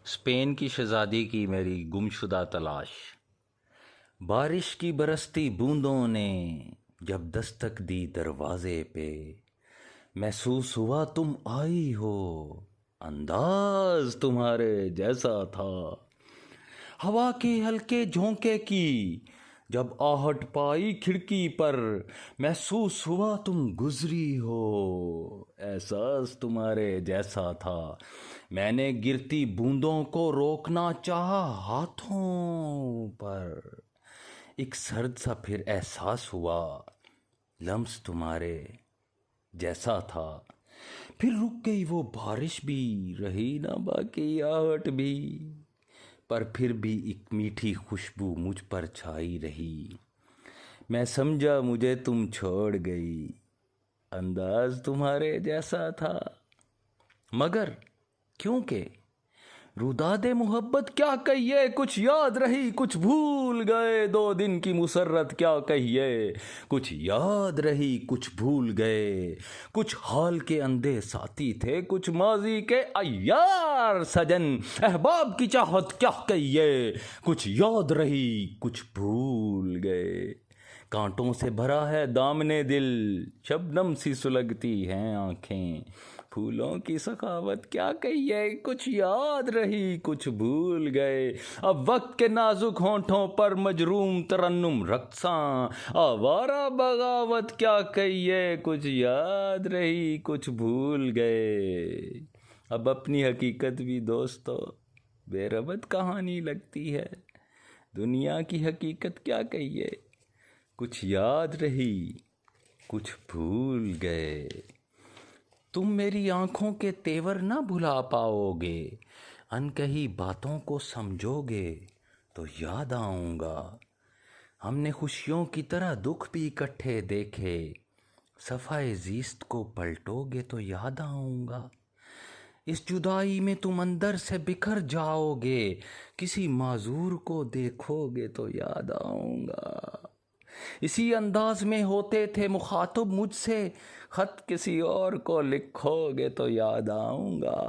Spain کی شہزادی کی میری گمشدہ تلاش۔ بارش کی برستی بوندوں نے جب دستک دی دروازے پہ، محسوس ہوا تم آئی ہو، انداز تمہارے جیسا تھا۔ ہوا کے ہلکے جھونکے کی جب آہٹ پائی کھڑکی پر، محسوس ہوا تم گزری ہو، احساس تمہارے جیسا تھا۔ میں نے گرتی بوندوں کو روکنا چاہا ہاتھوں پر، ایک سرد سا پھر احساس ہوا، لمس تمہارے جیسا تھا۔ پھر رک گئی وہ بارش بھی، رہی نہ باقی آہٹ بھی، پر پھر بھی ایک میٹھی خوشبو مجھ پر چھائی رہی۔ میں سمجھا مجھے تم چھوڑ گئی، انداز تمہارے جیسا تھا، مگر کیونکہ روداد محبت کیا کہیے، کچھ یاد رہی کچھ بھول گئے، 2 دن کی مسرت کیا کہیے، کچھ یاد رہی کچھ بھول گئے۔ کچھ حال کے اندھے ساتھی تھے، کچھ ماضی کے عیار سجن، احباب کی چاہت کیا کہیے، کچھ یاد رہی کچھ بھول گئے۔ کانٹوں سے بھرا ہے دامنے دل، شبنم سی سلگتی ہیں آنکھیں، پھولوں کی سخاوت کیا کہیے، کچھ یاد رہی کچھ بھول گئے۔ اب وقت کے نازک ہونٹوں پر مجروم ترنم رقصاں، آوارہ بغاوت کیا کہیے، کچھ یاد رہی کچھ بھول گئے۔ اب اپنی حقیقت بھی دوستو بے ربط کہانی لگتی ہے، دنیا کی حقیقت کیا کہیے، کچھ یاد رہی کچھ بھول گئے۔ تم میری آنکھوں کے تیور نہ بھلا پاؤ گے، انکہی باتوں کو سمجھو گے تو یاد آؤں گا۔ ہم نے خوشیوں کی طرح دکھ بھی اکٹھے دیکھے، صفحۂ زیست کو پلٹو گے تو یاد آؤں گا۔ اس جدائی میں تم اندر سے بکھر جاؤ گے، کسی معذور کو دیکھو گے تو یاد آؤں گا۔ اسی انداز میں ہوتے تھے مخاطب مجھ سے، خط کسی اور کو لکھو گے تو یاد آؤں گا۔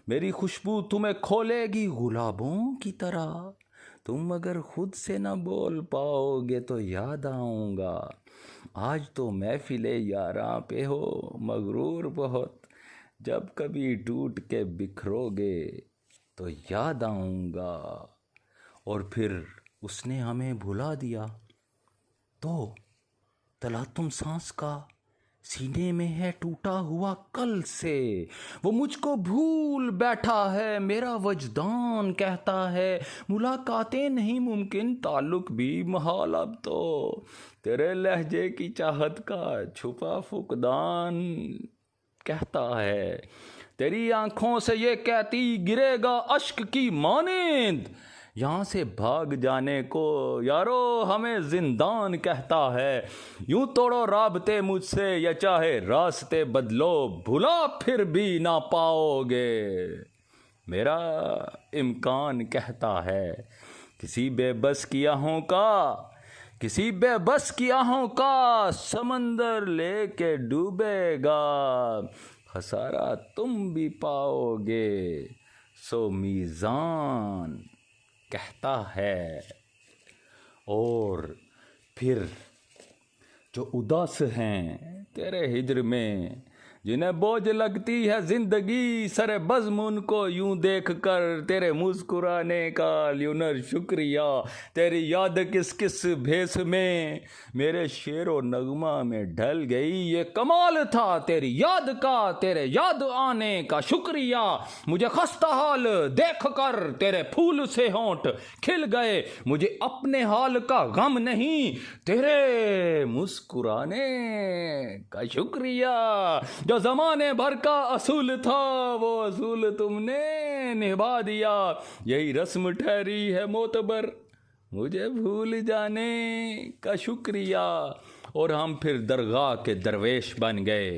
میری خوشبو تمہیں کھولے گی گلابوں کی طرح، تم اگر خود سے نہ بول پاؤ گے تو یاد آؤں گا۔ آج تو محفل یاراں پہ ہو مغرور بہت، جب کبھی ٹوٹ کے بکھرو گے تو یاد آؤں گا۔ اور پھر اس نے ہمیں بھلا دیا تو تلاطم سانس کا سینے میں ہے ٹوٹا ہوا کل سے، وہ مجھ کو بھول بیٹھا ہے، میرا وجدان کہتا ہے ملاقاتیں نہیں ممکن، تعلق بھی محال اب تو، تیرے لہجے کی چاہت کا چھپا فقدان کہتا ہے، تیری آنکھوں سے یہ کہتی گرے گا اشک کی مانند، یہاں سے بھاگ جانے کو یارو ہمیں زندان کہتا ہے۔ یوں توڑو رابطے مجھ سے یا چاہے راستے بدلو، بھلا پھر بھی نہ پاؤ گے، میرا امکان کہتا ہے۔ کسی بے بس کی آہوں کا، کسی بے بس کی آہوں کا سمندر لے کے ڈوبے گا، خسارہ تم بھی پاؤ گے، سو میزان کہتا ہے۔ اور پھر جو اداس ہیں تیرے ہجر میں، جنہیں بوجھ لگتی ہے زندگی، سر بزم ان کو یوں دیکھ کر تیرے مسکرانے کا لیونر شکریہ، تیری یاد کس کس بھیس میں میرے شعر و نغمہ میں ڈھل گئی، یہ کمال تھا تیری یاد کا، تیرے یاد آنے کا شکریہ، مجھے خستہ حال دیکھ کر تیرے پھول سے ہونٹ کھل گئے، مجھے اپنے حال کا غم نہیں، تیرے مسکرانے کا شکریہ، جو زمانے بھر کا اصول تھا وہ اصول تم نے نبھا دیا، یہی رسم ٹھہری ہے معتبر، مجھے بھول جانے کا شکریہ۔ اور ہم پھر درگاہ کے درویش بن گئے،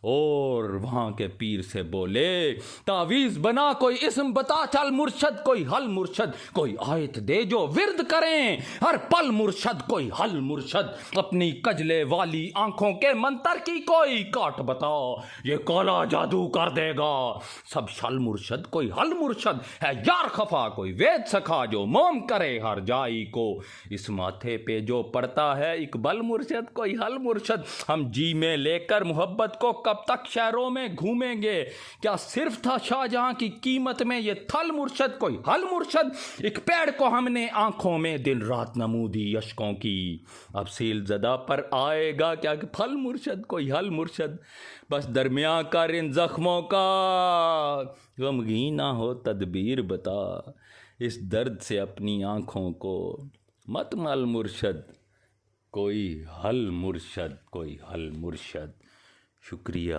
اور وہاں کے پیر سے بولے تعویذ بنا کوئی اسم بتا چل مرشد، کوئی حل مرشد، کوئی آیت دے جو ورد کریں ہر پل مرشد، کوئی حل مرشد، اپنی کجلے والی آنکھوں کے منتر کی کوئی کاٹ بتا یہ کالا جادو کر دے گا سب شل مرشد، کوئی حل مرشد ہے یار خفا، کوئی وید سکھا جو موم کرے ہر جائی کو، اس ماتھے پہ جو پڑتا ہے اقبال مرشد، کوئی حل مرشد، ہم جی میں لے کر محبت کو کب تک شہروں میں گھومیں گے، کیا صرف تھا شاہ جہاں کی قیمت میں یہ تھل مرشد، کوئی حل مرشد، ایک پیڑ کو ہم نے آنکھوں میں دن رات نمودی اشکوں کی، اب سیل زدہ پر آئے گا کیا پھل مرشد، کوئی حل مرشد، بس درمیان کر ان زخموں کا غمگین نہ ہو تدبیر بتا، اس درد سے اپنی آنکھوں کو مت مل مرشد، کوئی حل مرشد، کوئی حل مرشد۔ شکریہ۔